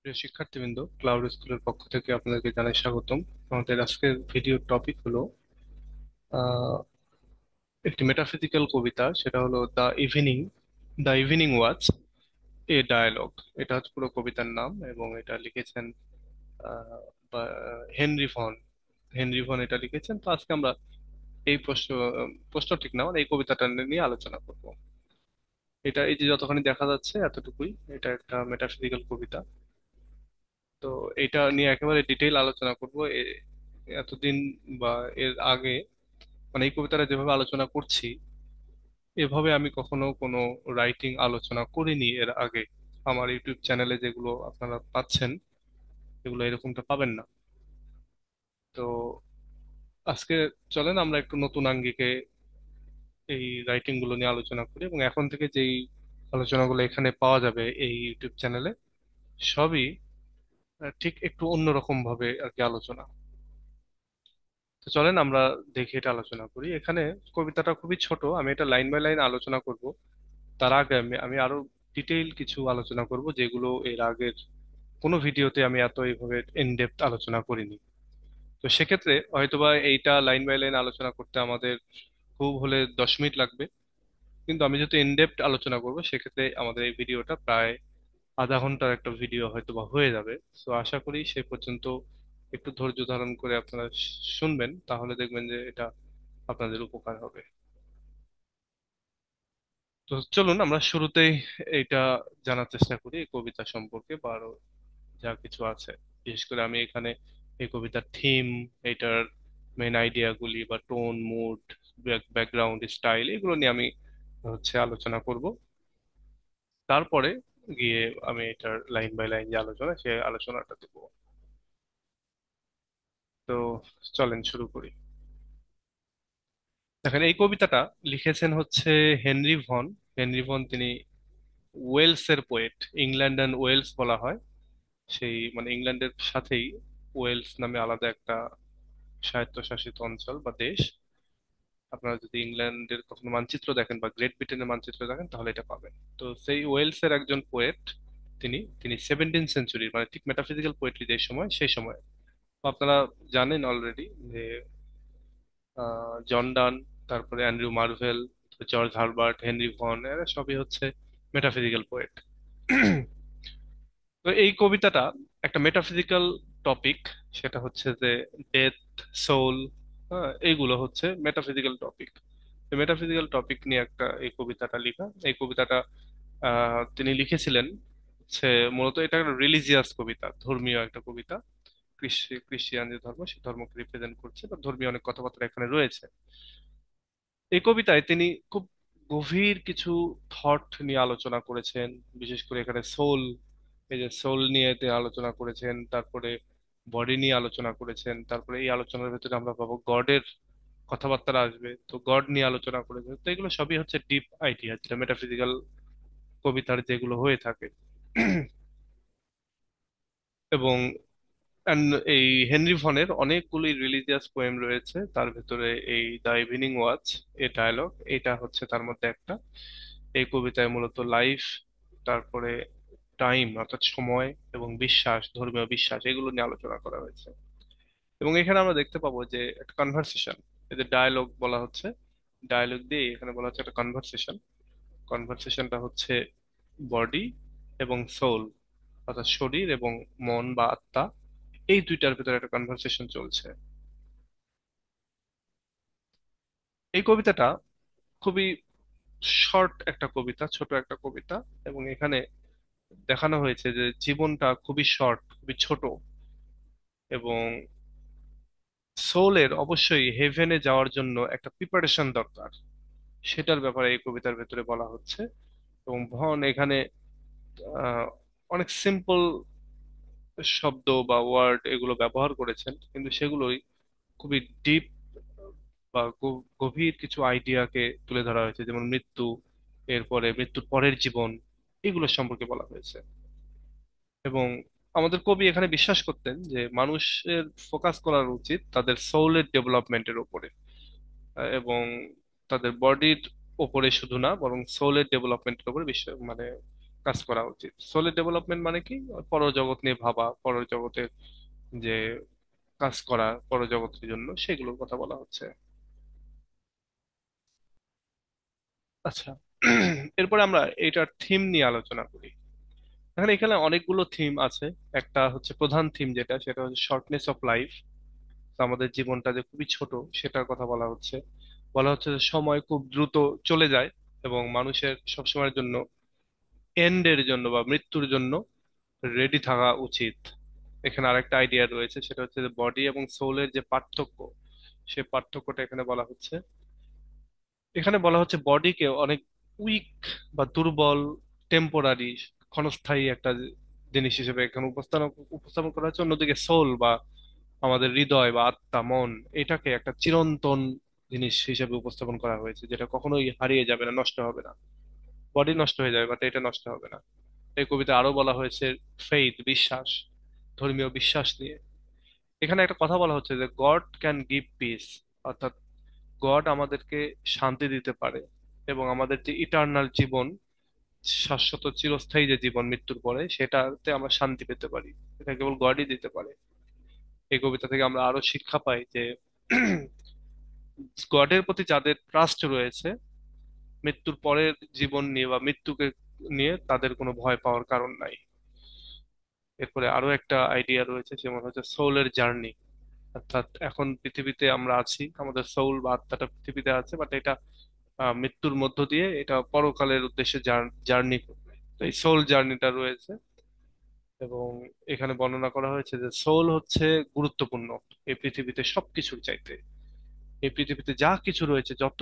প্রিয় শিক্ষার্থীবৃন্দ, ক্লাউড স্কুলের পক্ষ থেকে আপনাদেরকে জানাই স্বাগতম। আমাদের আজকের ভিডিও টপিক হলো আহ, একটি মেটাফিজিক্যাল কবিতা, সেটা হলো the evening watch a dialogue. এটা হচ্ছে পুরো কবিতার নাম এবং এটা লিখেছেন আহ, হেনরি ফন। হেনরি ফন এটা লিখেছেন। তো আজকে আমরা এই প্রশ্ন ঠিক না, মানে এই কবিতাটা নিয়ে আলোচনা করব। এটা এই যে যতখানি দেখা যাচ্ছে এতটুকুই, এটা একটা মেটাফিজিক্যাল কবিতা। তো এটা নিয়ে একেবারে ডিটেইল আলোচনা করব। এতদিন বা এর আগে, মানে এই কবিতাটা যেভাবে আলোচনা করছি, এভাবে আমি কখনো কোনো রাইটিং আলোচনা করিনি এর আগে। আমার ইউটিউব চ্যানেলে যেগুলো আপনারা পাচ্ছেন, এগুলো এরকমটা পাবেন না। তো আজকে চলেন আমরা একটু নতুন আঙ্গিকে এই রাইটিং গুলো নিয়ে আলোচনা করি, এবং এখন থেকে যেই আলোচনাগুলো এখানে পাওয়া যাবে এই ইউটিউব চ্যানেলে, সবই ঠিক একটু অন্যরকম ভাবে আর কি আলোচনা। তো চলেন আমরা দেখে এটা আলোচনা করি। এখানে কবিতাটা খুবই ছোট, আমি এটা লাইন বাই লাইন আলোচনা করব। তার আগে আমি আরো ডিটেইল কিছু আলোচনা করব, যেগুলো এর আগের কোনো ভিডিওতে আমি এত এইভাবে ইন ডেপথ আলোচনা করিনি। তো সেক্ষেত্রে হয়তোবা এইটা লাইন বাই লাইন আলোচনা করতে আমাদের খুব হলে 10 মিনিট লাগবে, কিন্তু আমি যেহেতু ইন ডেপথ আলোচনা করব, সেক্ষেত্রে আমাদের এই ভিডিওটা প্রায় আধা ঘন্টার একটা ভিডিও হয়তোবা হয়ে যাবে। তো আশা করি সে পর্যন্ত একটু ধৈর্য ধারণ করে আপনারা শুনবেন, তাহলে দেখবেন যে এটা আপনাদের উপকার হবে। তো চলুন আমরা শুরুতেই এইটা জানার চেষ্টা করি এই কবিতা সম্পর্কে, বা আরো যা কিছু আছে। বিশেষ করে আমি এখানে এই কবিতার থিম, এটার মেন আইডিয়া গুলি বা টোন, মুড, ব্যাকগ্রাউন্ড, স্টাইল, এগুলো নিয়ে আমি আলোচনা করব। তারপরে গিয়ে আমি এটার লাইন বাই লাইন যে আলোচনা, সে আলোচনাটা দেবো। তো চলেন শুরু করি। দেখেন, এই কবিতাটা লিখেছেন হেনরি ভন। হেনরি ভন তিনি ওয়েলসের পোয়েট। ইংল্যান্ড অ্যান্ড ওয়েলস বলা হয় সেই, মানে ইংল্যান্ডের সাথেই ওয়েলস নামে আলাদা একটা স্বায়ত্তশাসিত অঞ্চল বা দেশ। আপনারা যদি ইংল্যান্ডের কখনো মানচিত্র দেখেন বা গ্রেট ব্রিটেনের মানচিত্র দেখেন, তাহলে এটা পাবেন। তো সেই ওয়েলসের একজন পোয়েট তিনি। তিনি 17th সেঞ্চুরির, মানে ঠিক মেটাফিজিক্যাল পোয়েট্রি যে সময়, সেই সময়। তো আপনারা জানেন অলরেডি যে জন ডান, তারপরে Andrew Marvell, George Herbert, Henry Vaughan, এরা সবই মেটাফিজিক্যাল পোয়েট। তো এই কবিতাটা একটা মেটাফিজিক্যাল টপিক, সেটা হচ্ছে যে ডেথ, সোল, এইগুলো মেটাফিজিক্যাল টপিক। মেটাফিজিক্যাল টপিক নিয়ে একটা এই কবিতাটা লেখা। এই কবিতাটা তিনি লিখেছিলেন মূলত এটা একটা রিলিজিয়াস কবিতা, ধর্মীয় একটা কবিতা। ক্রিশ্চিয়ান যে ধর্ম, সেই ধর্মকে রিপ্রেজেন্ট করছে, বা ধর্মীয় অনেক কথাবার্তা এখানে রয়েছে। এই কবিতায় তিনি খুব গভীর কিছু থট নিয়ে আলোচনা করেছেন। বিশেষ করে এখানে সোল, এই যে সোল নিয়ে তিনি আলোচনা করেছেন, তারপরে বডি নিয়ে আলোচনা করেছেন, তারপরে এই আলোচনার ভেতরে আমরা পাবো গডের কথাবার্তা আসবে, তো গড নিয়ে আলোচনা করেছেন। তো এগুলো সবই ডিপ আইডিয়া, যেটা মেটাফিজিক্যাল কবিতার যেগুলো হয়ে থাকে। এবং এই হেনরি ভনের অনেকগুলি রিলিজিয়াস পোয়েম রয়েছে, তার ভেতরে এই the evening watch a dialogue, এটা তার মধ্যে একটা। এই কবিতায় মূলত লাইফ, তারপরে টাইম অর্থাৎ সময়, এবং বিশ্বাস, ধর্মীয় বিশ্বাস, এগুলো নিয়ে আলোচনা করা হয়েছে। এবং এখানে আমরা দেখতে পাবো যে একটা কনভারসেশন, এদের ডায়ালগ বলা হচ্ছে। ডায়ালগ দিয়ে এখানে বলা হচ্ছে একটা কনভারসেশন। কনভারসেশনটা বডি এবং সোল, অর্থাৎ শরীর এবং মন বা আত্মা, এই দুইটার ভিতরে একটা কনভারসেশন চলছে। এই কবিতাটা খুবই শর্ট একটা কবিতা, ছোট একটা কবিতা। এবং এখানে দেখানো হয়েছে যে জীবনটা খুবই শর্ট, খুবই ছোট, এবং সোলের অবশ্যই হেভেনে যাওয়ার জন্য একটা প্রিপারেশন দরকার, সেটার ব্যাপারে এই কবিতার ভেতরে বলা হচ্ছে। এবং ভন এখানে আহ, অনেক সিম্পল শব্দ বা ওয়ার্ড এগুলো ব্যবহার করেছেন, কিন্তু সেগুলোই খুবই ডিপ বা গভীর কিছু আইডিয়াকে তুলে ধরা হয়েছে, যেমন মৃত্যু, এরপরে মৃত্যুর পরের জীবন, এগুলো সম্পর্কে বলা হয়েছে। এবং আমাদের কবি এখানে বিশ্বাস করতেন যে মানুষের ফোকাস করা উচিত তাদের সোলের ডেভেলপমেন্টের উপরে, এবং তাদের বডির ওপরে শুধু না, বরং সোলের ডেভেলপমেন্টের উপরে বিশ্ব, মানে কাজ করা উচিত। সোলের ডেভেলপমেন্ট মানে কি? পরজগৎ নিয়ে ভাবা, পরজগতের যে কাজ করা পরজগতের জন্য, সেগুলোর কথা বলা হচ্ছে। আচ্ছা, এরপরে আমরা এটার থিম নিয়ে আলোচনা করি। এখানে এখানে অনেকগুলো থিম আছে। একটা হচ্ছে প্রধান থিম, যেটা সেটা হচ্ছে শর্টনেস অফ লাইফ। আমাদের জীবনটা যে খুবই ছোট, সেটার কথা বলা হচ্ছে। বলা হচ্ছে যে সময় খুব দ্রুত চলে যায়, এবং মানুষের সবসময়ের জন্য এন্ডের জন্য বা মৃত্যুর জন্য রেডি থাকা উচিত। এখানে আরেকটা আইডিয়া রয়েছে, সেটা হচ্ছে যে বডি এবং সোলের যে পার্থক্য, সে পার্থক্যটা এখানে বলা হচ্ছে। এখানে বলা হচ্ছে বডিকে অনেক উইক বা দুর্বল, টেম্পোরারি, ক্ষণস্থায়ী একটা জিনিস হিসেবে এখানে উপস্থাপন উপস্থাপন করা হচ্ছে। অন্যদিকে সোল বা আমাদের হৃদয় বা আত্মা, মন, এটাকে একটা চিরন্তন জিনিস হিসেবে উপস্থাপন করা হয়েছে, যেটা কখনোই হারিয়ে যাবে না, নষ্ট হবে না। বডি নষ্ট হয়ে যাবে, বাট এটা নষ্ট হবে না। এই কবিতা আরো বলা হয়েছে ফেইথ, বিশ্বাস, ধর্মীয় বিশ্বাস নিয়ে। এখানে একটা কথা বলা হচ্ছে যে গড ক্যান গিভ পিস, অর্থাৎ গড আমাদেরকে শান্তি দিতে পারে, এবং আমাদের যে ইটার্নাল জীবন, শাশ্বত চিরস্থায়ী যে জীবন মৃত্যুর পরে, সেটাতে আমরা শান্তি পেতে পারি। এটা কেবল গডই দিতে পারে। এই কবিতা থেকে আমরা আরো শিক্ষা পাই যে গডের প্রতি যাদের ট্রাস্ট রয়েছে, মৃত্যুর পরের জীবন নিয়ে বা মৃত্যুকে নিয়ে তাদের কোনো ভয় পাওয়ার কারণ নাই। এরপরে আরো একটা আইডিয়া রয়েছে, যেমন হচ্ছে সোলের জার্নি। অর্থাৎ এখন পৃথিবীতে আমরা আছি, আমাদের সোল বা আত্মাটা পৃথিবীতে আছে, বাট এটা মৃত্যুর মধ্য দিয়ে এটা পরকালের উদ্দেশ্যে জার্নি করবে। তো এই সোল জার্নিটা রয়েছে, এবং এখানে বর্ণনা করা হয়েছে যে সোল হচ্ছে গুরুত্বপূর্ণ এই পৃথিবীতে সবকিছুর চাইতে। এই পৃথিবীতে যা কিছু রয়েছে, যত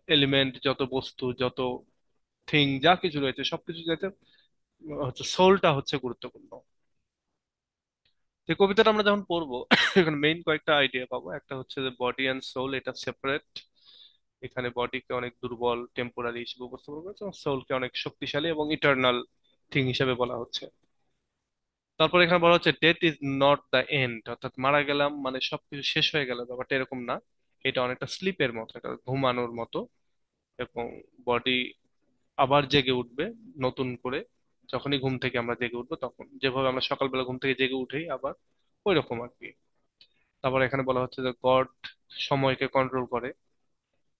এলিমেন্ট, যত বস্তু, যত থিং, যা কিছু রয়েছে সবকিছু চাইতে হচ্ছে সোলটা হচ্ছে গুরুত্বপূর্ণ। এই কবিতাটা আমরা যখন পড়বো, এখানে মেইন কয়েকটা আইডিয়া পাবো। একটা হচ্ছে যে বডি অ্যান্ড সোল এটা সেপারেট। এখানে বডিকে অনেক দুর্বল, টেম্পোরারি হিসেবে উপস্থাপন করেছে, এবং সোলকে অনেক শক্তিশালী এবং ইটার্নাল থিং হিসেবে বলা হচ্ছে। তারপর এখানে বলা হচ্ছে death is not the end, অর্থাৎ মারা গেলাম মানে সবকিছু শেষ হয়ে গেল, ব্যাপারটা এরকম না। এটা অনেকটা স্লিপের মতো, এটা ঘুমানোর মতো। এবং বডি আবার জেগে উঠবে নতুন করে, যখনই ঘুম থেকে আমরা জেগে উঠবো, তখন যেভাবে আমরা সকালবেলা ঘুম থেকে জেগে উঠেই আবার, ওই রকম আর কি। তারপর এখানে বলা হচ্ছে যে গড সময়কে কন্ট্রোল করে।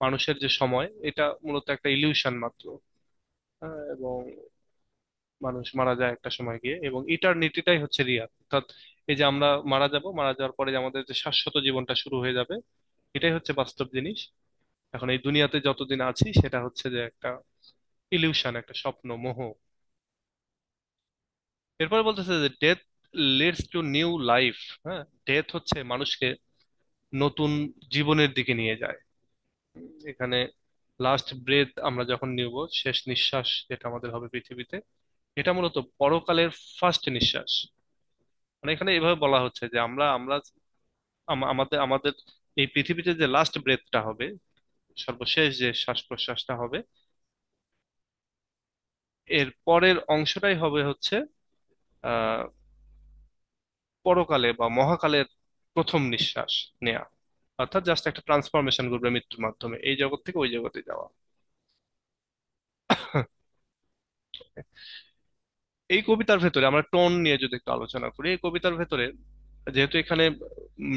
মানুষের যে সময়, এটা মূলত একটা ইলিউশন মাত্র। এবং মানুষ মারা যায় একটা সময় গিয়ে, এবং ইটারনিটিটাই হচ্ছে রিয়াল। অর্থাৎ এই যে আমরা মারা যাব, মারা যাওয়ার পরে যে আমাদের যে শাশ্বত জীবনটা শুরু হয়ে যাবে, এটাই হচ্ছে বাস্তব জিনিস। এখন এই দুনিয়াতে যতদিন আছি, সেটা হচ্ছে যে একটা ইলিউশন, একটা স্বপ্ন, মোহ। এরপরে বলতেছে যে death leads to new life. হ্যাঁ, ডেথ হচ্ছে মানুষকে নতুন জীবনের দিকে নিয়ে যায়। এখানে লাস্ট ব্রেথ আমরা যখন নিব, শেষ নিঃশ্বাস যেটা আমাদের হবে পৃথিবীতে, এটা মূলত পরকালের ফার্স্ট নিঃশ্বাস। মানে এখানে এভাবে বলা হচ্ছে যে আমরা আমরা আমাদের আমাদের এই পৃথিবীতে যে লাস্ট ব্রেথটা হবে, সর্বশেষ যে শ্বাস প্রশ্বাসটা হবে, এর পরের অংশটাই হবে হচ্ছে আহ পরকালে বা মহাকালের প্রথম নিঃশ্বাস নেয়া। অর্থাৎ জাস্ট একটা ট্রান্সফরমেশন ঘটবে মৃত্যুর মাধ্যমে, এই জগৎ থেকে ওই জগতে যাওয়া। এই কবিতার ভেতরে আমরা টোন নিয়ে যদি একটু আলোচনা করি, এই কবিতার ভেতরে যেহেতু এখানে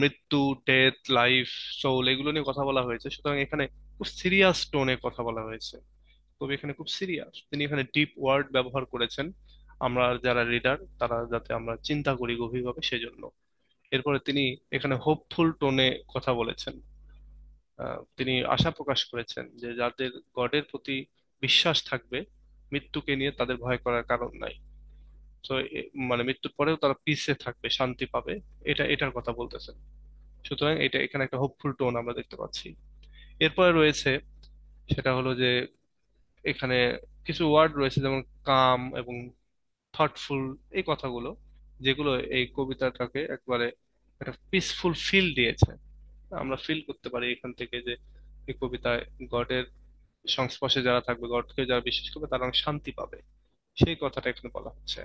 মৃত্যু, ডেথ, লাইফ, সোল, এগুলো নিয়ে কথা বলা হয়েছে, সুতরাং এখানে খুব সিরিয়াস টোনে কথা বলা হয়েছে। কবি এখানে খুব সিরিয়াস, তিনি এখানে ডিপ ওয়ার্ড ব্যবহার করেছেন, আমরা যারা রিডার তারা যাতে আমরা চিন্তা করি গভীরভাবে, সেজন্য। এরপরে তিনি এখানে হোপফুল টোনে কথা বলেছেন। তিনি আশা প্রকাশ করেছেন যে যাদের গডের প্রতি বিশ্বাস থাকবে, মৃত্যুকে নিয়ে তাদের ভয় করার কারণ নাই। তো মানে মৃত্যুর পরেও তারা পিসে থাকবে, শান্তি পাবে, এটার কথা বলতেছেন। সুতরাং এটা এখানে একটা হোপফুল টোন আমরা দেখতে পাচ্ছি। এরপরে রয়েছে, সেটা হলো যে এখানে কিছু ওয়ার্ড রয়েছে, যেমন কাম এবং থটফুল, এই কথাগুলো, যেগুলো এই কবিতাটাকে একবারে একটা পিসফুল ফিল দিয়েছে। আমরা ফিল করতে পারি এখান থেকে যে এই কবিতায় গডের সংস্পর্শে যারা থাকবে, গডকে যারা বিশ্বাস করবে, তারা অনেক শান্তি পাবে, সেই কথাটা এখানে বলা হচ্ছে।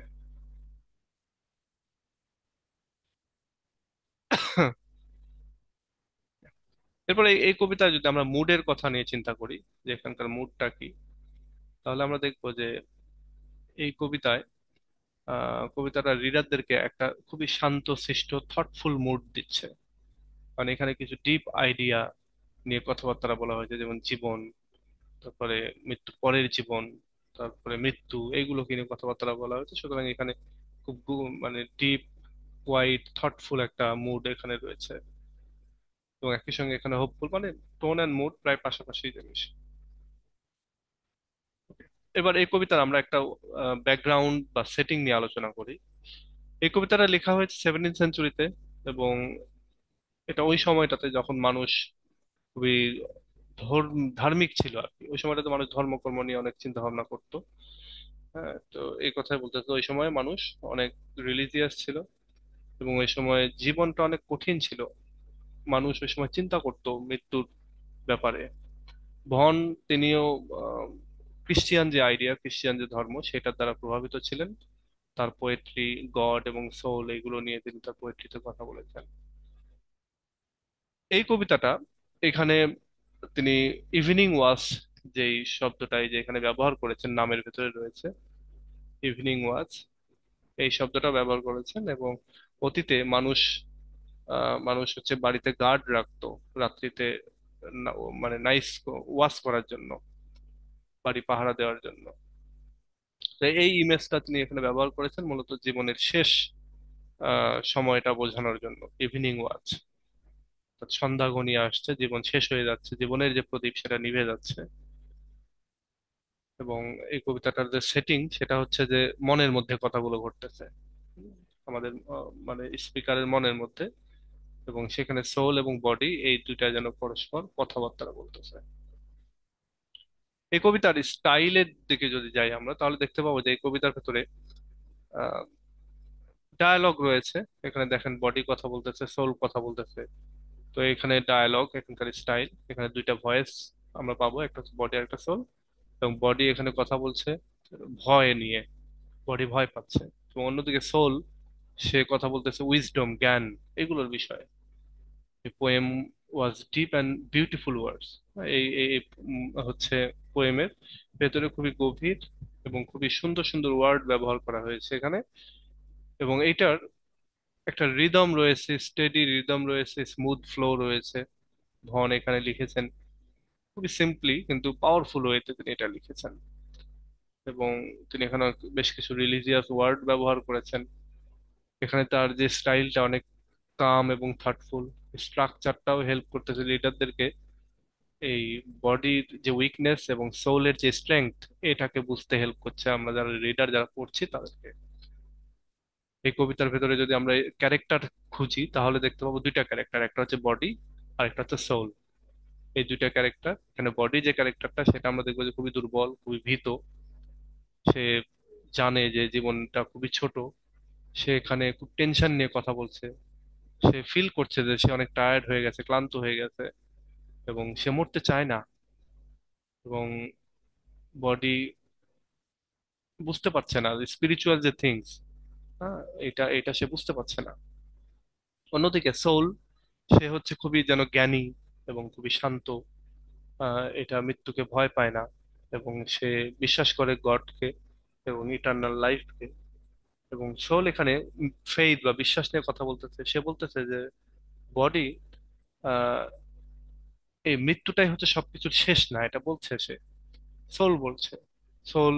এরপরে এই কবিতায় যদি আমরা মুডের কথা নিয়ে চিন্তা করি, যে এখানকার মুডটা কি, তাহলে আমরা দেখবো যে এই কবিতায় কবিতাটা রিডারদেরকে একটা খুবই শান্ত শিষ্ট থটফুল মুড দিচ্ছে। মানে এখানে কিছু ডিপ আইডিয়া নিয়ে কথাবার্তা বলা হয়েছে, যেমন জীবন, তারপরে মৃত্যু, পরের জীবন, তারপরে মৃত্যু, এইগুলোকে নিয়ে কথাবার্তা বলা হয়েছে। সুতরাং এখানে খুব মানে ডিপ, কোয়াইট, থটফুল একটা মুড এখানে রয়েছে। এবং একই সঙ্গে এখানে হোপফুল, মানে টোন অ্যান্ড মুড প্রায় পাশাপাশি জিনিস। এবার এই কবিতার আমরা একটা ব্যাকগ্রাউন্ড বা সেটিং নিয়ে আলোচনা করি। এই কবিতাটা লেখা হয়েছে 17th সেঞ্চুরিতে, এবং এটা ওই সময়টাতে যখন মানুষ খুবই ধার্মিক ছিল আর কি। ওই সময়টাতে মানুষ ধর্মকর্ম নিয়ে অনেক চিন্তা ভাবনা করতো। হ্যাঁ, তো এই কথাই বলতে তো ওই সময় মানুষ অনেক রিলিজিয়াস ছিল, এবং ওই সময় জীবনটা অনেক কঠিন ছিল। মানুষ ওই সময় চিন্তা করতো মৃত্যুর ব্যাপারে। ভন, তিনিও আহ, খ্রিস্টিয়ান যে আইডিয়া, খ্রিস্টিয়ান যে ধর্ম, সেটার দ্বারা প্রভাবিত ছিলেন। তার পোয়েট্রি, গড এবং সোল, এগুলো নিয়ে তিনি তার পোয়েট্রিতে কথা বলেছেন। এই কবিতাটা এখানে তিনি ইভিনিং ওয়াচ, যেই শব্দটাই যে এখানে ব্যবহার করেছেন নামের ভেতরে রয়েছে, ইভিনিং ওয়াচ, এই শব্দটা ব্যবহার করেছেন। এবং অতীতে মানুষ হচ্ছে বাড়িতে গার্ড রাখতো রাত্রিতে, মানে নাইস ওয়াচ করার জন্য, বাড়ি পাহারা দেওয়ার জন্য। তো এই ইমেজটা তিনি এখানে ব্যবহার করেছেন মূলত জীবনের শেষ সময়টা বোঝানোর জন্য। ইভিনিং ওয়াচ, সন্ধ্যা ঘনিয়ে আসছে, জীবন শেষ হয়ে যাচ্ছে, জীবনের যে প্রদীপ সেটা নিভে যাচ্ছে। এবং এই কবিতাটার যে সেটিং, সেটা হচ্ছে যে মনের মধ্যে কথাগুলো ঘটতেছে, আমাদের মানে স্পিকারের মনের মধ্যে। এবং সেখানে সোল এবং বডি, এই দুইটা যেন পরস্পর কথাবার্তা বলতেছে। এই কবিতার স্টাইলের দিকে যদি যাই আমরা, তাহলে দেখতে পাবো যে এই কবিতার ভেতরে ডায়ালগ রয়েছে। এখানে দেখেন বডি কথা বলতেছে, সোল কথা বলতেছে। তো এখানে ডায়ালগ, এখানকার স্টাইল, এখানে দুইটা ভয়েস আমরা পাবো, একটা হচ্ছে বডি আর একটা সোল। এবং বডি এখানে কথা বলছে ভয় নিয়ে, বডি ভয় পাচ্ছে। এবং অন্যদিকে সোল, সে কথা বলতেছে উইজডম, জ্ঞান, এগুলোর বিষয়ে। Poem was deep and beautiful words. এই হচ্ছে পোয়েমের ভেতরে খুবই গভীর এবং খুবই সুন্দর সুন্দর ওয়ার্ড ব্যবহার করা হয়েছে এখানে। এবং এইটার একটা রিদম রয়েছে, স্টেডি রিদম রয়েছে, স্মুথ ফ্লো রয়েছে। ভন এখানে লিখেছেন খুবই সিম্পলি কিন্তু পাওয়ারফুল ওয়েতে তিনি এটা লিখেছেন। এবং তিনি এখানে বেশ কিছু রিলিজিয়াস ওয়ার্ড ব্যবহার করেছেন। এখানে তার যে স্টাইলটা অনেক কাম এবং থটফুল, স্ট্রাকচারটাও হেল্প করতেছে লিডারদেরকে এই বডির যে উইকনেস এবং সোলের যে স্ট্রেংথ, এটাকে বুঝতে হেল্প করছে আমরা যারা রিডার, যারা পড়ছি তাদেরকে। এই কবিতার ভেতরে যদি আমরা ক্যারেক্টার খুঁজি, তাহলে দেখতে পাবো দুইটা ক্যারেক্টার, একটা হচ্ছে বডি আর একটা হচ্ছে সোল। এই দুইটা ক্যারেক্টার, এখানে বডি যে ক্যারেক্টারটা, সেটা আমরা দেখবো যে খুবই দুর্বল, খুবই ভীত। সে জানে যে জীবনটা খুবই ছোট। সে এখানে খুব টেনশন নিয়ে কথা বলছে। সে ফিল করছে যে সে অনেক টায়ার্ড হয়ে গেছে, ক্লান্ত হয়ে গেছে, এবং সে মরতে চায় না। এবং বডি বুঝতে পারছে না স্পিরিচুয়াল যে থিংস, হ্যাঁ, এটা এটা সে বুঝতে পারছে না। অন্যদিকে সোল, সে হচ্ছে খুবই যেন জ্ঞানী এবং খুবই শান্ত। এটা মৃত্যুকে ভয় পায় না, এবং সে বিশ্বাস করে গডকে এবং ইটার্নাল লাইফকে। এবং সোল এখানে ফেইথ বা বিশ্বাস নিয়ে কথা বলতেছে। সে বলতেছে যে বডি, এই মৃত্যুটাই হচ্ছে সবকিছুর শেষ না, এটা বলছে সে। সোল বলছে, সোল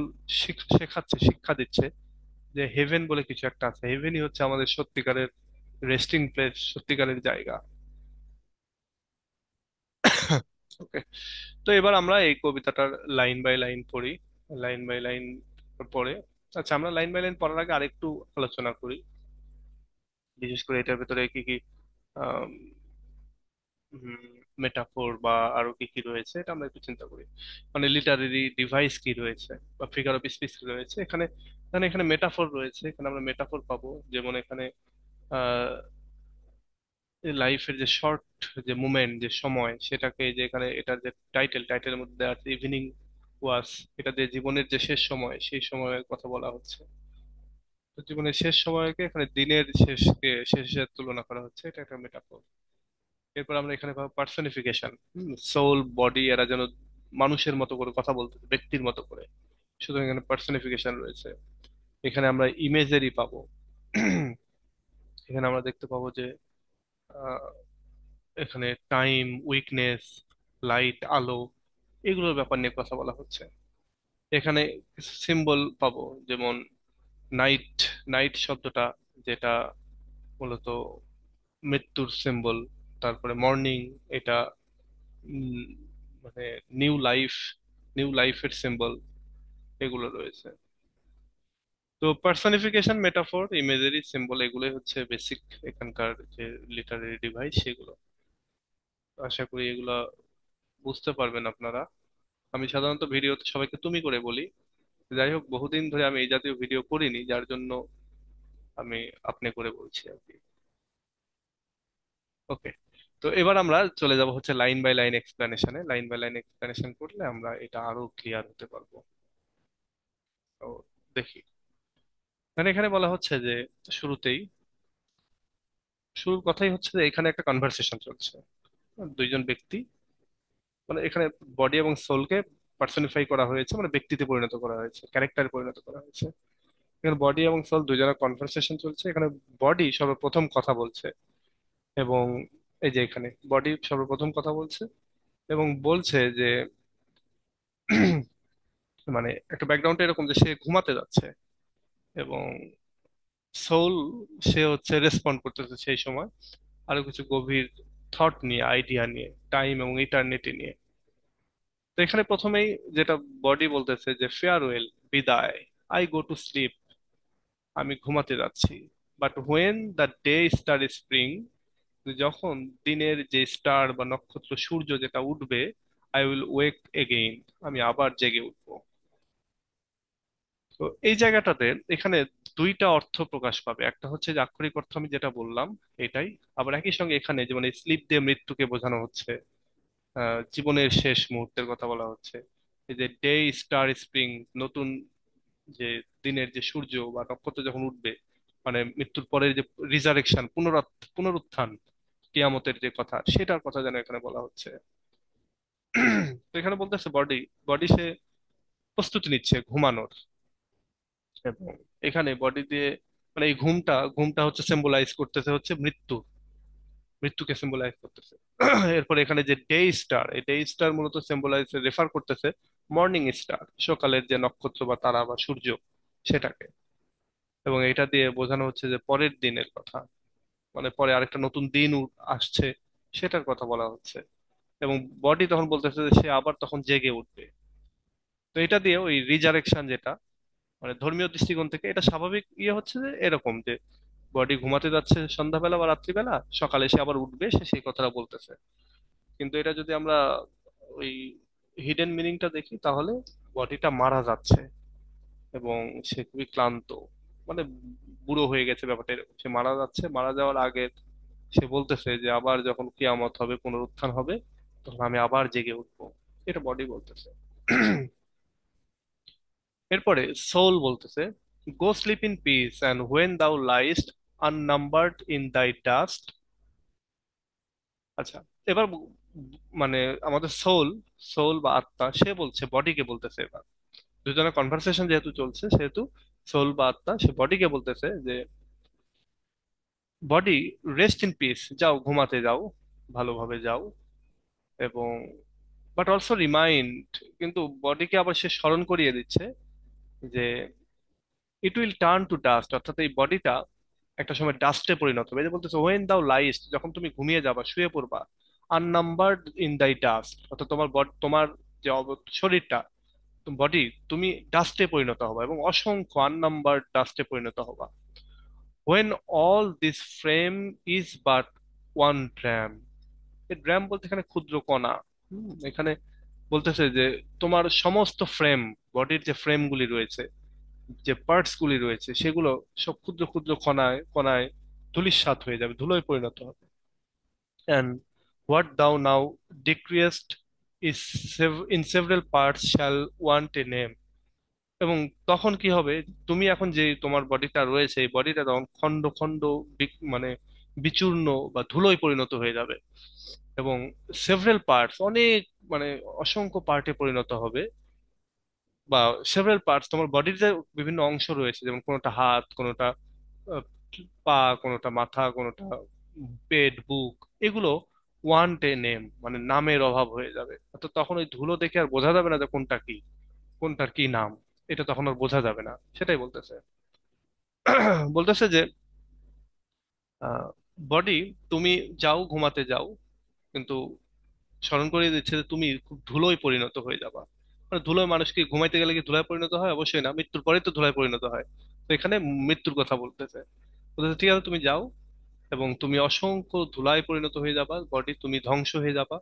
শেখাচ্ছে, শিক্ষা দিচ্ছে যে হেভেন বলে কিছু একটা আছে। হেভেনই হচ্ছে আমাদের সত্যিকারের রেস্টিং প্লেস, সত্যিকারের জায়গা। ওকে, তো এবার আমরা এই কবিতাটার লাইন বাই লাইন পড়ি, লাইন বাই লাইন পড়ে। আচ্ছা, আমরা লাইন বাই লাইন পড়ার আগে আরেকটু আলোচনা করি, বিশেষ করে এটার ভেতরে কি কি মেটাফোর বা আরো কি কি রয়েছে, এটা আমরা একটু চিন্তা করি। মানে লিটারেরি ডিভাইস কি রয়েছে বা ফিগার অফ স্পিচ কি রয়েছে এখানে। এখানে এখানে মেটাফোর রয়েছে, এখানে আমরা মেটাফোর পাবো। যেমন এখানে লাইফের যে শর্ট, যে মুমেন্ট, যে সময়, সেটাকে যে এখানে এটার যে টাইটেলের মধ্যে দেওয়া আছে ইভিনিং ওয়াস, এটা দিয়ে জীবনের যে শেষ সময়, সেই সময়ের কথা বলা হচ্ছে। তো জীবনের শেষ সময়কে এখানে দিনের শেষের তুলনা করা হচ্ছে, এটা একটা মেটাফোর। এরপর আমরা এখানে পাবো পার্সনিফিকেশন। সোল, বডি, এরা যেন মানুষের মতো করে কথা বলতেছে, ব্যক্তির মতো করে। সুতরাং এখানে পার্সনিফিকেশন রয়েছে। এখানে আমরা ইমেজেরই পাবো। এখানে আমরা দেখতে পাবো যে আহ, এখানে টাইম, উইকনেস, লাইট, আলো, এগুলোর ব্যাপার নিয়ে কথা বলা হচ্ছে। এখানে সিম্বল পাবো, যেমন নাইট। নাইট শব্দটা, যেটা মূলত মৃত্যুর সিম্বল। তারপরে মর্নিং, এটা উম, মানে নিউ লাইফ, নিউ লাইফের সিম্বল, এগুলো রয়েছে। তো পার্সনিফিকেশন, মেটাফর, ইমেজারি, সিম্বল, এগুলোই হচ্ছে বেসিক এখানকার যে লিটারারি ডিভাইস সেগুলো। আশা করি এগুলা বুঝতে পারবেন আপনারা। আমি সাধারণত ভিডিওতে সবাইকে তুমি করে বলি। যাই হোক, বহুদিন ধরে আমি এই জাতীয় ভিডিও করিনি, যার জন্য আমি আপনি করে বলছি আর কি। ওকে। তো এবার আমরা চলে যাব হচ্ছে লাইন বাই লাইন এক্সপ্লেনেশনে। লাইন বাই লাইন এক্সপ্লেনেশন করলে আমরা এটা আরো ক্লিয়ার হতে পারবো। তো দেখি, মানে এখানে বলা হচ্ছে যে শুরুতেই, শুরুর কথাই হচ্ছে যে এখানে একটা কনভারসেশন চলছে। দুইজন ব্যক্তি, মানে এখানে বডি এবং সোলকে পার্সনিফাই করা হয়েছে, মানে ব্যক্তিতে পরিণত করা হয়েছে, ক্যারেক্টারে পরিণত করা হয়েছে। এখানে বডি এবং সোল দুজনের কনভারসেশন চলছে। এখানে বডি সর্বপ্রথম কথা বলছে, এবং এই যে এখানে বডি সর্বপ্রথম কথা বলছে এবং বলছে যে মানে একটা ব্যাকগ্রাউন্ডে এরকম যে সে ঘুমাতে যাচ্ছে, এবং সোল, সে হচ্ছে রেসপন্ড করতেছে সেই সময় আরো কিছু গভীর থট নিয়ে, আইডিয়া নিয়ে, টাইম এবং ইটার্নিটি নিয়ে। তো এখানে প্রথমেই যেটা বডি বলতেছে যে ফেয়ারওয়েল, বিদায়, আই গো টু স্লিপ, আমি ঘুমাতে যাচ্ছি। But when the day star spring, যখন দিনের যে স্টার বা নক্ষত্র, সূর্য যেটা উঠবে, আই উইল ওয়েক এগেইন, আমি আবার জেগে উঠবো। তো এই জায়গাটাতে এখানে দুইটা অর্থ প্রকাশ পাবে। একটা হচ্ছে যে আক্ষরিক অর্থ আমি যেটা বললাম এটাই, আবার একই সঙ্গে এখানে যেমন এই স্লিপ দিয়ে মৃত্যুকে বোঝানো হচ্ছে, জীবনের শেষ মুহূর্তের কথা বলা হচ্ছে। এই যে ডে স্টার স্প্রিং, নতুন যে দিনের যে সূর্য বা নক্ষত্র যখন উঠবে, মানে মৃত্যুর পরের যে রিজারেকশন, পুনরুত্থান, কিয়ামতের যে কথা, সেটার কথা যেন এখানে বলা হচ্ছে। তো এখানে বলতেছে বডি, বডি সে প্রস্তুতি নিচ্ছে ঘুমানোর। এবং এখানে বডি দিয়ে, মানে এই ঘুমটা, ঘুমটা হচ্ছে সিম্বলাইজ করতেছে হচ্ছে মৃত্যু, মৃত্যুকে সিম্বলাইজ করতেছে। এরপর এখানে যে ডে স্টার, এই ডে স্টার মূলত সিম্বলাইজ, রেফার করতেছে মর্নিং স্টার, সকালের যে নক্ষত্র বা তারা বা সূর্য, সেটাকে। এবং এটা দিয়ে বোঝানো হচ্ছে যে পরের দিনের কথা, মানে পরে আরেকটা নতুন দিন আসছে, সেটার কথা বলা হচ্ছে। এবং বডি তখন বলতেছে যে সে আবার তখন জেগে উঠবে। তো এটা দিয়ে ওই রিজারেকশন যেটা, মানে ধর্মীয় দৃষ্টিকোণ থেকে এটা স্বাভাবিক ইয়ে হচ্ছে যে এরকম যে বডি ঘুমাতে যাচ্ছে সন্ধ্যাবেলা বা রাত্রিবেলা, সকালে সে আবার উঠবে, সে সেই কথাটা বলতেছে। কিন্তু এটা যদি আমরা ওই হিডেন মিনিংটা দেখি, তাহলে বডিটা মারা যাচ্ছে এবং সে খুবই ক্লান্ত, মানে বুড়ো হয়ে গেছে ব্যাপারটা এরকম। সে মারা যাচ্ছে, মারা যাওয়ার আগে সে বলতেছে যে আবার যখন কিয়ামত হবে, পুনরুত্থান হবে, তখন আমি আবার জেগে উঠবো। এটা বডি বলতেছে। এরপরে সোল বলতেছে, go sleep in peace and when thou liest আননাম্বারড in দাই ডাস্ট। আচ্ছা, এবার মানে আমাদের সোল, সোল বা আত্মা, সে বলছে বডিকে বলতেছে এবার, দুজনের কনভারসেশন যেহেতু চলছে সেহেতু সোল বা আত্মা সে বডিকে বলতেছে যে বডি, রেস্ট ইন পিস, যাও ঘুমাতে যাও, ভালোভাবে যাও। এবং বাট অলসো রিমাইন্ড, কিন্তু বডিকে আবার সে স্মরণ করিয়ে দিচ্ছে যে it will turn to dust, অর্থাৎ এই বডিটা একটা সময় ডাস্টে পরিণত হবে। এই যে বলতেছে ওয়েন দাও লাইস্ট, যখন তুমি ঘুমিয়ে যাবা, শুয়ে পড়বা, আননাম্বারড ইন দাই ডাস্ট, অর্থাৎ তোমার তোমার যে শরীরটা, বডি, তুমি ডাস্টে পরিণত হবা এবং অসংখ্য আননাম্বারড ডাস্টে পরিণত হবা। When all this frame is but one drum, এই ড্র্যাম বলতে এখানে ক্ষুদ্র কণা। এখানে বলতেছে যে তোমার সমস্ত ফ্রেম, বডির যে ফ্রেম গুলি রয়েছে, যে পার্টস গুলি রয়েছে, সেগুলো সব ক্ষুদ্র ক্ষুদ্র কণায় কণায় ধূলিসাৎ হয়ে যাবে, ধুলোয় পরিণত হবে। And what thou now decreest is in several parts shall want a name. এবং তখন কি হবে, তুমি এখন যে তোমার বডিটা রয়েছে, এই বডিটা তখন খন্ড খন্ড, মানে বিচূর্ণ বা ধুলোয় পরিণত হয়ে যাবে। এবং সেভারেল পার্টস, অনেক, মানে অসংখ্য পার্টে পরিণত হবে। বা সেভারাল পার্টস, তোমার বডির যে বিভিন্ন অংশ রয়েছে, যেমন কোনোটা হাত, কোনোটা আহ, পা, কোনোটা মাথা, কোনোটা পেট, বুক, এগুলো ওয়ান ডে নেম, মানে নামের অভাব হয়ে যাবে। তো তখন ওই ধুলো দেখে আর বোঝা যাবে না যে কোনটা কি, কোনটার কি নাম। এটা তখন আর বোঝা যাবে না, সেটাই বলতেছে। বলতেছে যে বডি, তুমি যাও ঘুমাতে যাও, কিন্তু স্মরণ করিয়ে দিচ্ছে যে তুমি খুব ধুলোয় পরিণত হয়ে যাবা। মানে ধুলোয় মানুষ কি ঘুমাইতে গেলে কি ধুলায় পরিণত হয়? অবশ্যই না, মৃত্যুর পরেই তো ধুলায় পরিণত হয়। তো এখানে মৃত্যুর কথা বলতেছে। বলতেছে ঠিক আছে, তুমি যাও, এবং তুমি অসংখ্য ধুলায় পরিণত হয়ে যাবা, বডি তুমি ধ্বংস হয়ে যাবা।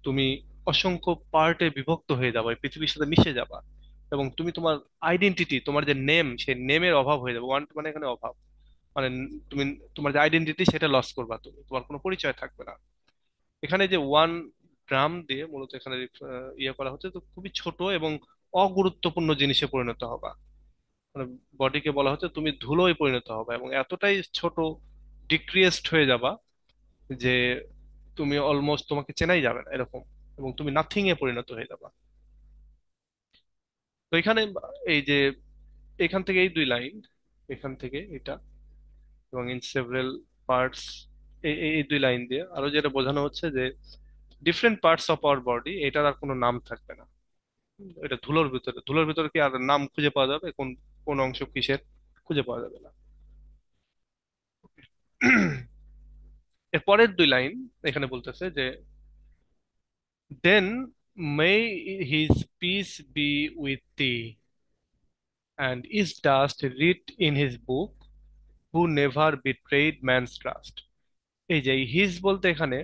তুমি অসংখ্য পার্টে বিভক্ত হয়ে যাবা, এই পৃথিবীর সাথে মিশে যাবা। এবং তুমি তোমার আইডেন্টিটি, তোমার যে নেম, সেই নেমের অভাব হয়ে যাবে। ওয়ান মানে এখানে অভাব, মানে তুমি তোমার যে আইডেন্টিটি সেটা লস করবা, তুমি তোমার কোনো পরিচয় থাকবে না। এখানে যে 1 গ্রাম দিয়ে মূলত এখানে ইয়ে করা হচ্ছে, তো খুবই ছোট এবং অগুরুত্বপূর্ণ জিনিসে পরিণত হবা। মানে বডিকে বলা হচ্ছে তুমি ধুলোয় পরিণত হবা, এবং এতটাই ছোট, ডিক্রিয়েসড হয়ে যাবা যে তুমি অলমোস্ট, তোমাকে চেনাই যাবে না এরকম, এবং তুমি নাথিং এ পরিণত হয়ে যাবা। তো এখানে এই যে এখান থেকে এই 2 লাইন, এখান থেকে এটা, এবং ইন সেভারাল পার্টস, এই এই এই 2 লাইন দিয়ে আরো যেটা বোঝানো হচ্ছে যে different parts of our body, এটার আর কোনো নাম থাকবে না। এটা ধুলোর ভিতরে, ধুলোর ভিতরে কি আর নাম খুঁজে পাওয়া যাবে? কোন কোন অংশ কিসের, খুঁজে পাওয়া যাবে না। এর পরের 2 লাইন এখানে বলতেছে যে then may his peace be with thee, and is dust writ in his book, who never betrayed man's trust। এই যে হিজ বলতে এখানে,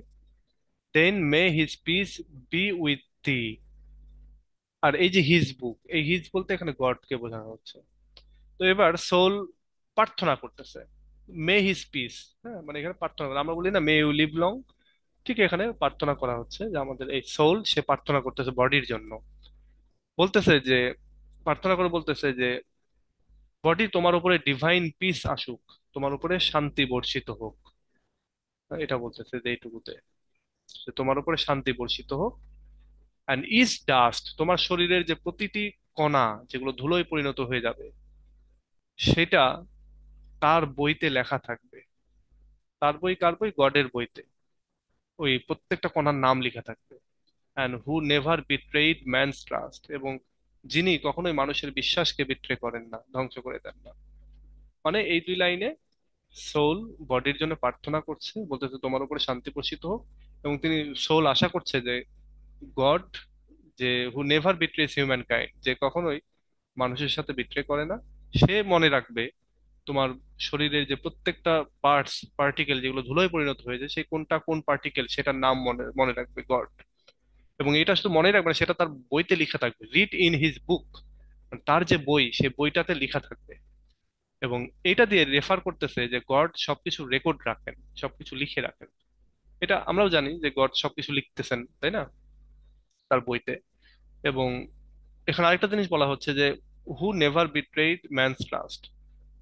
then may his peace be with thee, আর এই যে হিজ বুক, এই হিজ বলতে এখানে গডকে বোঝানো হচ্ছে। তো এবার সোল প্রার্থনা করতেছে, মে হিজ পিস, হ্যাঁ, মানে এখানে প্রার্থনা করে, আমরা বলি না মে ইউ লিভ লং, ঠিক এখানে প্রার্থনা করা হচ্ছে যে আমাদের এই সোল, সে প্রার্থনা করতেছে বডির জন্য। বলতেছে যে, প্রার্থনা করে বলতেছে যে বডি, তোমার উপরে ডিভাইন পিস আসুক, তোমার উপরে শান্তি বর্ষিত হোক। এটা বলতেছে যে এইটুকুতে, যে তোমার উপরে শান্তি বর্ষিত হোক। অ্যান্ড ইজ ডাস্ট, তোমার শরীরের যে প্রতিটি কণা যেগুলো ধুলোয় পরিণত হয়ে যাবে, সেটা তার বইতে লেখা থাকবে। তার বই কার বই? গডের বইতে ওই প্রত্যেকটা কণার নাম লেখা থাকবে। And who never বিট্রেইড man's trust, এবং যিনি কখনোই মানুষের বিশ্বাসকে বিট্রে করেন না, ধ্বংস করে দেন না। মানে এই 2 লাইনে সোল বডির জন্য প্রার্থনা করছে, বলতেছে তোমার উপরে শান্তি বর্ষিত হোক। এবং তিনি, সোল আশা করছে যে গড, যে হু নেভার বিট্রেস হিউম্যান কাইন্ড, যে কখনোই মানুষের সাথে বিট্রে করে না, সে মনে রাখবে তোমার শরীরের যে প্রত্যেকটা পার্টস, পার্টিকেল যেগুলো ধুলোয় পরিণত হয়েছে, সেই কোনটা কোন পার্টিকেল সেটার নাম মনে মনে রাখবে গড। এবং এটা শুধু মনে রাখবে না, সেটা তার বইতে লেখা থাকবে, রিড ইন হিজ বুক, তার যে বই, সে বইটাতে লেখা থাকবে। এবং এটা দিয়ে রেফার করতেছে যে গড সবকিছু রেকর্ড রাখেন, সবকিছু লিখে রাখেন। এটা আমরাও জানি যে গড সবকিছু লিখতেছেন, তাই না, তার বইতে। এবং এখানে আরেকটা জিনিস বলা হচ্ছে যে হু নেভার বিট্রেইড ম্যানস ট্রাস্ট,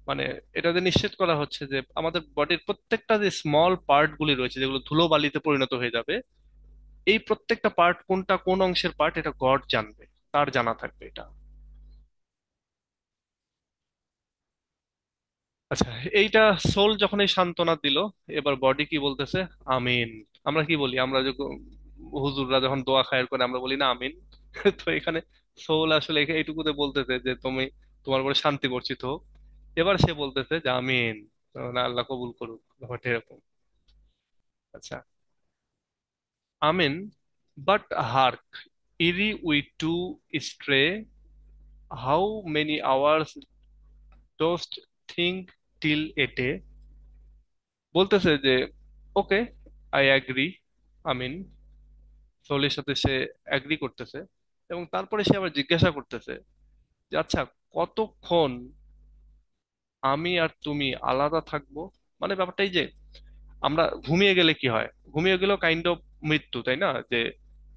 মানে এটা যে নিশ্চিত করা হচ্ছে যে আমাদের বডির প্রত্যেকটা যে স্মল পার্ট গুলি রয়েছে, যেগুলো ধুলো বালিতে পরিণত হয়ে যাবে, এই প্রত্যেকটা পার্ট কোনটা কোন অংশের পার্ট, এটা গড জানবে, তার জানা থাকবে এটা। আচ্ছা, এইটা সোল যখন এই সান্ত্বনা দিল, এবার বডি কি বলতেছে? আমিন। আমরা কি বলি, আমরা যখন হুজুররা যখন দোয়া খায়ের করে, আমরা বলি না আমিন? তো এখানে সোল আসলে এইটুকুতে বলতেছে যে তুমি, তোমার উপরে শান্তি বর্ষিত হোক। এবার সে বলতেছে যে আমিন, না আল্লাহ কবুল করুক, ব্যাপারটা এরকম। আচ্ছা, আমিন, but hark, ere we two stray, how many hours dost think till a day. বলতেছে যে ওকে, আই অ্যাগ্রি, আমিন, সোলের সাথে সে অ্যাগ্রি করতেছে। এবং তারপরে সে আবার জিজ্ঞাসা করতেছে যে আচ্ছা, কতক্ষণ আমি আর তুমি আলাদা থাকবো? মানে ব্যাপারটা এই যে আমরা ঘুমিয়ে গেলে কি হয়, ঘুমিয়ে গেলেও কাইন্ড অফ মৃত্যু, তাই না? যে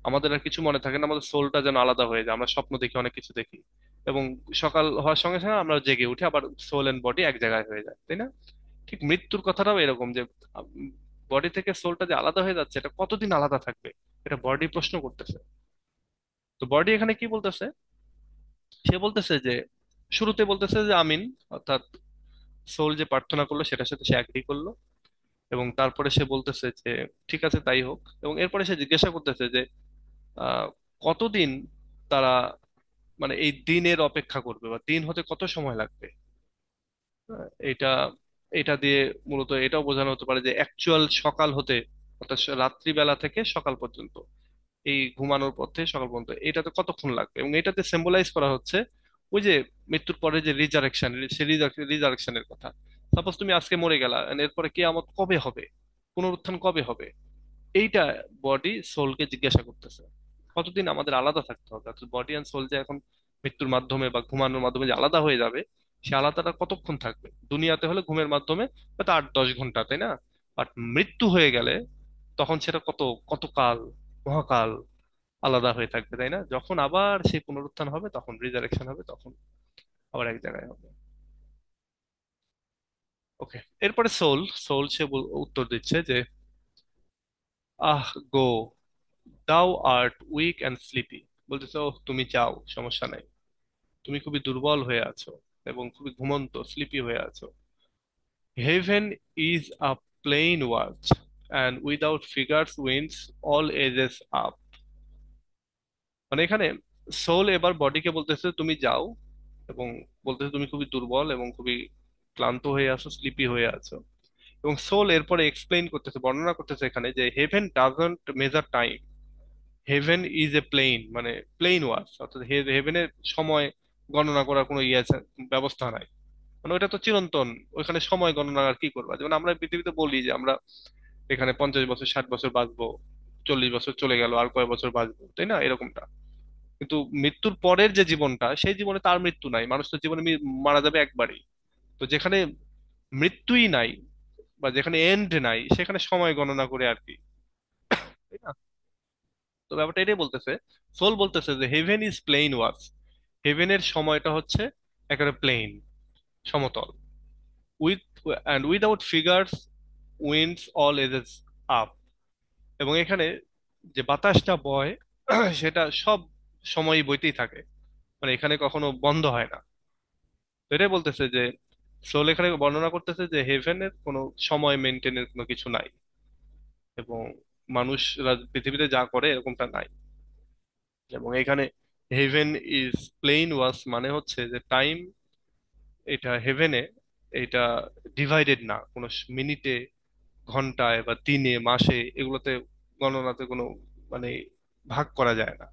আমাদের আর কিছু মনে থাকে না, আমাদের সোলটা যেন আলাদা হয়ে যায়, আমরা স্বপ্ন দেখি, অনেক কিছু দেখি, এবং সকাল হওয়ার সঙ্গে সঙ্গে আমরা জেগে উঠে আবার সোল এন্ড বডি এক জায়গায় হয়ে যায়, তাই না? ঠিক মৃত্যুর কথাটাও এরকম, যে বডি থেকে সোলটা যে আলাদা হয়ে যাচ্ছে, এটা কতদিন আলাদা থাকবে, এটা বডি প্রশ্ন করতেছে। তো বডি এখানে কি বলতেছে? সে বলতেছে যে, শুরুতে বলতেছে যে আমিন, অর্থাৎ সোল যে প্রার্থনা করলো সেটার সাথে সে অ্যাগ্রি করলো। এবং তারপরে সে বলতেছে যে ঠিক আছে তাই হোক। এবং এরপরে সে জিজ্ঞাসা করতেছে যে আহ, কতদিন তারা মানে এই দিনের অপেক্ষা করবে, বা দিন হতে কত সময় লাগবে। এটা এটা দিয়ে মূলত এটাও বোঝানো হতে পারে যে অ্যাকচুয়াল সকাল হতে, অর্থাৎ রাত্রিবেলা থেকে সকাল পর্যন্ত, এই ঘুমানোর পর থেকে সকাল পর্যন্ত এটাতে কতক্ষণ লাগবে। এবং এটাতে সিম্বলাইজ করা হচ্ছে ওই যে মৃত্যুর পরে যে রিজারেকশন, সে রিজারেকশনের কথা। সাপোজ তুমি আজকে মরে গেলা, and এরপরে কিয়ামত কবে হবে, পুনরুত্থান কবে হবে, এইটা বডি সোলকে জিজ্ঞাসা করতেছে। কতদিন আমাদের আলাদা থাকতে হবে, অর্থাৎ বডি অ্যান্ড সোল যে এখন মৃত্যুর মাধ্যমে বা ঘুমানোর মাধ্যমে যে আলাদা হয়ে যাবে, সে আলাদাটা কতক্ষণ থাকবে। দুনিয়াতে হলে ঘুমের মাধ্যমে হয়তো 8-10 ঘন্টা, তাই না? বাট মৃত্যু হয়ে গেলে তখন সেটা কত, কতকাল, মহাকাল আলাদা হয়ে থাকবে, তাই না? যখন আবার সেই পুনরুত্থান হবে, তখন রিজারেকশন হবে, তখন আবার এক জায়গায় হবে। ওকে, এরপরে সোল, সোল সে উত্তর দিচ্ছে যে আহ গো, দাও আর্ট উইক অ্যান্ড স্লিপি। বলতেছে, ও তুমি যাও, সমস্যা নাই, তুমি খুবই দুর্বল হয়ে আছো এবং খুবই ঘুমন্ত, স্লিপি হয়ে আছো। Heaven is a plain watch and without figures wins all ages up. মানে এখানে সোল এবার বডিকে বলতেছে তুমি যাও, এবং বলতেছে তুমি খুবই দুর্বল এবং খুবই ক্লান্ত হয়ে আছো, স্লিপি হয়ে আছো। এবং সোল এরপরে এক্সপ্লেইন করতেছে, বর্ণনা করতেছে এখানে যে heaven doesn't measure time, heaven is a plain, মানে প্লেন ওয়াচ, অর্থাৎ হেভেনের সময় গণনা করার কোনো ইয়ে ব্যবস্থা নাই। মানে ওইটা তো চিরন্তন, ওইখানে সময় গণনা আর কি করবা। যেমন আমরা পৃথিবীতে বলি যে আমরা এখানে 50 বছর 60 বছর বাঁচবো, 40 বছর চলে গেল, আর কয় বছর বাঁচবো, তাই না, এরকমটা। কিন্তু মৃত্যুর পরের যে জীবনটা, সেই জীবনে তার মৃত্যু নাই, মানুষ তো জীবনে মারা যাবে একবারই। তো যেখানে মৃত্যুই নাই, বা যেখানে এন্ড নাই, সেখানে সময় গণনা করে আর কি, তাই না? তো ব্যাপারটা এটাই বলতেছে। সোল বলতেছে যে হেভেন ইজ প্লেন ওয়াচ, হেভেনের সময়টা হচ্ছে একেবারে প্লেন, সমতল। With and without figures winds all ages up. এবং এখানে যে বাতাসটা বয় সেটা সব সময়ই বইতেই থাকে, মানে এখানে কখনো বন্ধ হয় না। তো এটাই বলতেছে যে সোল এখানে বর্ণনা করতেছে যে হেভেনের কোনো সময় মেনটেনের কোনো কিছু নাই, এবং মানুষরা পৃথিবীতে যা করে এরকমটা নাই। এবং এখানে হেভেন ইজ প্লেন ওয়াস মানে হচ্ছে যে টাইম, এটা হেভেনে, এটা ডিভাইডেড না কোনো মিনিটে, ঘন্টায় বা দিনে, মাসে, এগুলোতে গণনাতে কোনো মানে ভাগ করা যায় না।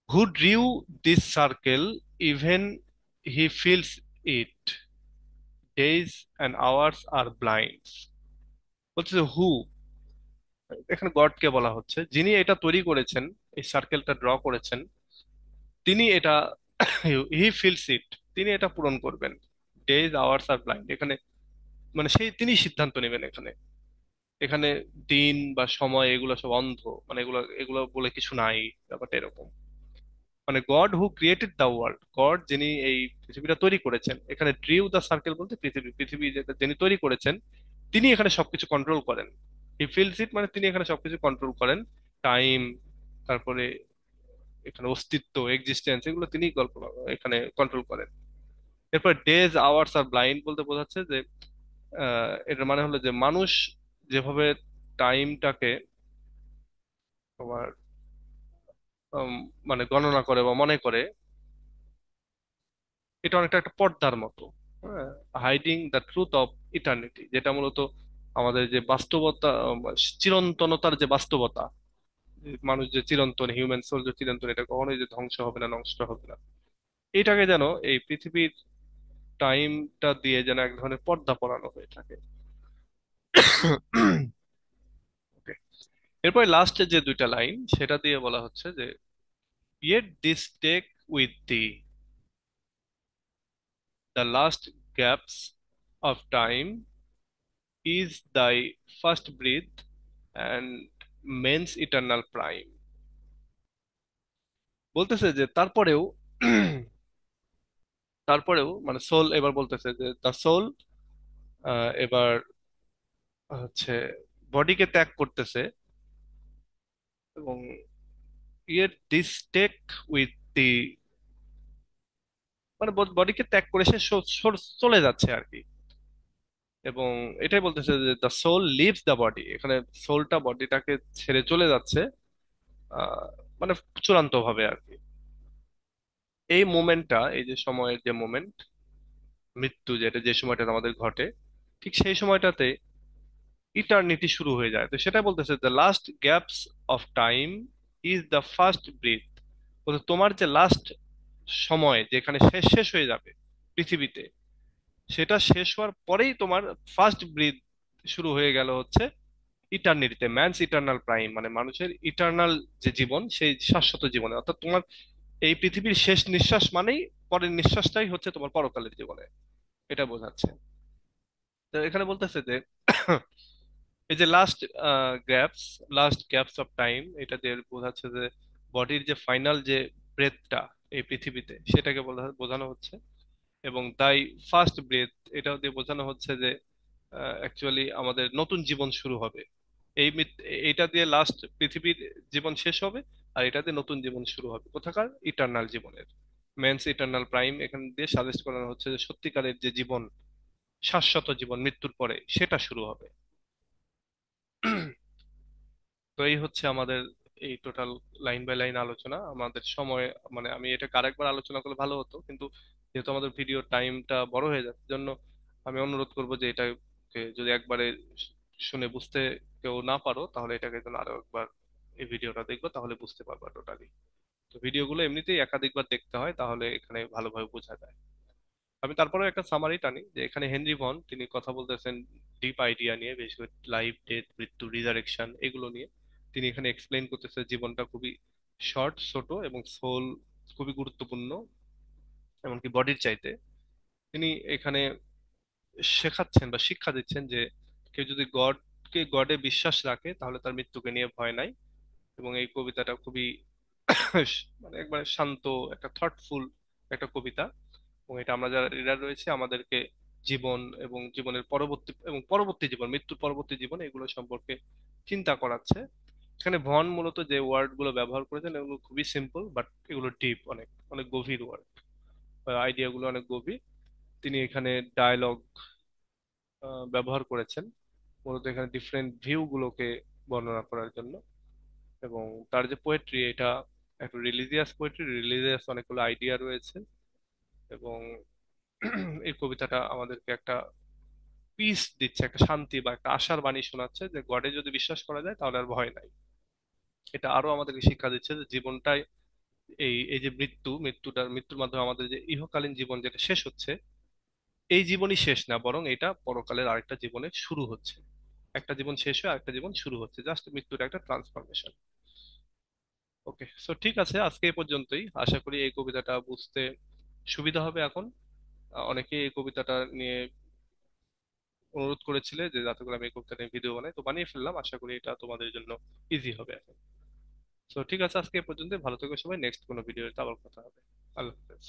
Who drew this circle, even he feels it, days and hours are blinds. বলছে হু, এখানে গডকে বলা হচ্ছে, যিনি এটা তৈরি করেছেন, এই সার্কেলটা ড্র করেছেন, তিনি এটা হি ফিলস ইট, তিনি এটা পূরণ করবেন। ডেজ আওয়ার্স আর ব্লাইন্ড, এখানে মানে সেই তিনি সিদ্ধান্ত নেবেন এখানে। এখানে দিন বা সময় এগুলো সব অন্ধ, মানে এগুলো এগুলো বলে কিছু নাই, ব্যাপারটা এরকম। মানে god who created the world, god যিনি এই পৃথিবীটা তৈরি করেছেন, এখানে ড্রিউ দ্য সার্কেল বলতে পৃথিবী, পৃথিবী যেটা যিনি তৈরি করেছেন, তিনি এখানে সবকিছু কন্ট্রোল করেন। হি ফিলস ইট মানে তিনি এখানে সবকিছু কন্ট্রোল করেন। টাইম, তারপরে এখানে অস্তিত্ব, এক্সিস্টেন্স, এগুলো তিনি গল্প এখানে কন্ট্রোল করেন। এরপর ডেজ আওয়ার্স আর ব্লাইন্ড বলতে বোঝাচ্ছে যে এটার মানে হলো যে মানুষ যেভাবে টাইমটাকে তোমার উম, মানে গণনা করে বা মনে করে, এটা অনেকটা একটা পর্দার মতো, হ্যাঁ, hiding the truth of eternity, যেটা মূলত আমাদের যে বাস্তবতা, চিরন্তনতার যে বাস্তবতা, যে মানুষ যে চিরন্তন, হিউম্যান সোল যে চিরন্তন, এটা কখনোই যে ধ্বংস হবে না, নষ্ট হবে না, এটাকে যেন এই পৃথিবীর টাইমটা দিয়ে যেন এক ধরনের পর্দা পরানো হয়ে থাকে। Okay. এরপরে লাস্টে যে দুইটা লাইন, সেটা দিয়ে বলা হচ্ছে যে yet this take with thee the last gaps of time is thy first breath and men's eternal prime। বলতেছে যে তারপরেও তারপরেও মানে সোল এবার বলতেছে যে দ্য সোল এবার হচ্ছে বডিকে ত্যাগ করতেছে, এবং yet this take with thee, মানে বডিকে ত্যাগ করে সে চলে যাচ্ছে আর কি। এবং এটাই বলতেছে যে the soul leaves the body, এখানে সোলটা বডিটাকে ছেড়ে চলে যাচ্ছে, আহ মানে চূড়ান্ত ভাবে আর কি। এই মোমেন্টটা, এই যে সময়ের যে মোমেন্ট, মৃত্যু যেটা যে সময়টা আমাদের ঘটে, ঠিক সেই সময়টাতে ইটারনিটি শুরু হয়ে যায়। তো সেটা বলতেছে the last gaps of time is the first breath. তোমার যে লাস্ট সময় যেখানে শেষ শেষ হয়ে যাবে পৃথিবীতে, সেটা শেষ হওয়ার পরেই তোমার ফার্স্ট ব্রিথ শুরু হয়ে গেল হচ্ছে ইটার্নিটিতে, ম্যানস ইটার্নাল প্রাইম, মানে মানুষের ইটার্নাল যে জীবন, সেই শাশ্বত জীবনে। অর্থাৎ তোমার এই পৃথিবীর শেষ নিঃশ্বাস মানেই পরের নিঃশ্বাসটাই হচ্ছে তোমার পরকালের জীবনে, এটা বোঝাচ্ছে। তো এখানে বলতেছে যে এই যে gaps last gaps of time, এটা দিয়ে বোঝাচ্ছে যে বডির যে ফাইনাল যে ব্রেথটা এই পৃথিবীতে, সেটাকে বোঝানো হচ্ছে। এবং তাই ফার্স্ট ব্রেথ, এটাও দিয়ে বোঝানো হচ্ছে যে অ্যাকচুয়ালি আমাদের নতুন জীবন শুরু হবে। এইটা দিয়ে লাস্ট পৃথিবীর জীবন শেষ হবে, আর এটা দিয়ে নতুন জীবন শুরু হবে কোথাকার, ইটার্নাল জীবনের। মেন্স ইটার্নাল প্রাইম এখান দিয়ে সাজেস্ট করানো হচ্ছে যে সত্যিকারের যে জীবন, শাশ্বত জীবন মৃত্যুর পরে, সেটা শুরু হবে। তো এই হচ্ছে আমাদের এই টোটাল লাইন বাই লাইন আলোচনা। আমাদের সময়, মানে আমি এটা আরেকবার আলোচনা করলে ভালো হতো, কিন্তু যেহেতু আমাদের ভিডিও টাইমটা বড় হয়ে যাচ্ছে, জন্য আমি অনুরোধ করবো যে এটাকে যদি একবারে শুনে বুঝতে কেউ না পারো, তাহলে এটাকে যেন আরো একবার এই ভিডিওটা দেখবো, তাহলে বুঝতে পারবা টোটালি। তো ভিডিওগুলো এমনিতেই একাধিকবার দেখতে হয়, তাহলে এখানে ভালোভাবে বোঝা যায়। আমি তারপরে একটা সামারি টানি যে এখানে হেনরি ভন তিনি কথা বলতেছেন ডিপ আইডিয়া নিয়ে, বেশ করে লাইফ, ডেথ, মৃত্যু, রিজারেকশন, এগুলো নিয়ে তিনি এখানে এক্সপ্লেইন করতেছে জীবনটা খুবই শর্ট, ছোট, এবং সোল খুবই গুরুত্বপূর্ণ, এমনকি বডির চাইতে। তিনি এখানে শেখাচ্ছেন বা শিক্ষা দিচ্ছেন যে কেউ যদি গডে বিশ্বাস রাখে, তাহলে তার মৃত্যুকে নিয়ে ভয় নাই। এবং এই কবিতাটা খুবই মানে একবারে শান্ত, একটা থটফুল একটা কবিতা। এবং এটা আমরা যারা রিডার রয়েছে, আমাদেরকে জীবন এবং জীবনের পরবর্তী এবং পরবর্তী জীবন, মৃত্যুর পরবর্তী জীবন, এগুলো সম্পর্কে চিন্তা করাচ্ছে। এখানে ভন মূলত যে ওয়ার্ড গুলো ব্যবহার করেছেন, এগুলো খুবই সিম্পল, বাট এগুলো ডিপ, অনেক অনেক গভীর ওয়ার্ড, আইডিয়া গুলো অনেক গভীর। তিনি এখানে ডায়ালগ ব্যবহার করেছেন মূলত এখানে ডিফারেন্ট ভিউ গুলোকে বর্ণনা করার জন্য। এবং তার যে পোয়েট্রি, এটা একটা রিলিজিয়াস পোয়েট্রি, রিলিজিয়াস অনেকগুলো আইডিয়া রয়েছে। এবং এই কবিতাটা আমাদেরকে একটা পিস দিচ্ছে, একটা শান্তি বা একটা আশার বাণী শোনাচ্ছে যে গডে যদি বিশ্বাস করা যায়, তাহলে আর ভয় নাই। এটা আরো আমাদেরকে শিক্ষা দিচ্ছে যে জীবনটাই, এই এই যে মৃত্যুর মাধ্যমে আমাদের যে ইহকালীন জীবন যেটা শেষ হচ্ছে, এই জীবনই শেষ না, বরং এটা পরকালের আরেকটা জীবনের শুরু হচ্ছে। একটা জীবন শেষ হয়ে আরেকটা জীবন শুরু হচ্ছে, জাস্ট মৃত্যুটা একটা ট্রান্সফরমেশন। ওকে, সো ঠিক আছে, আজকে এই পর্যন্তই। আশা করি এই কবিতাটা বুঝতে সুবিধা হবে এখন। অনেকে এই কবিতাটা নিয়ে অনুরোধ করেছিলে যে যাতে করে আমি এই কবিতা নিয়ে ভিডিও বানাই, তো বানিয়ে ফেললাম। আশা করি এটা তোমাদের জন্য ইজি হবে এখন। তো ঠিক আছে, আজকে এই পর্যন্ত। ভালো থেকো সবাই, নেক্সট কোনো ভিডিওতে আবার কথা হবে। আল্লাহ হাফেজ।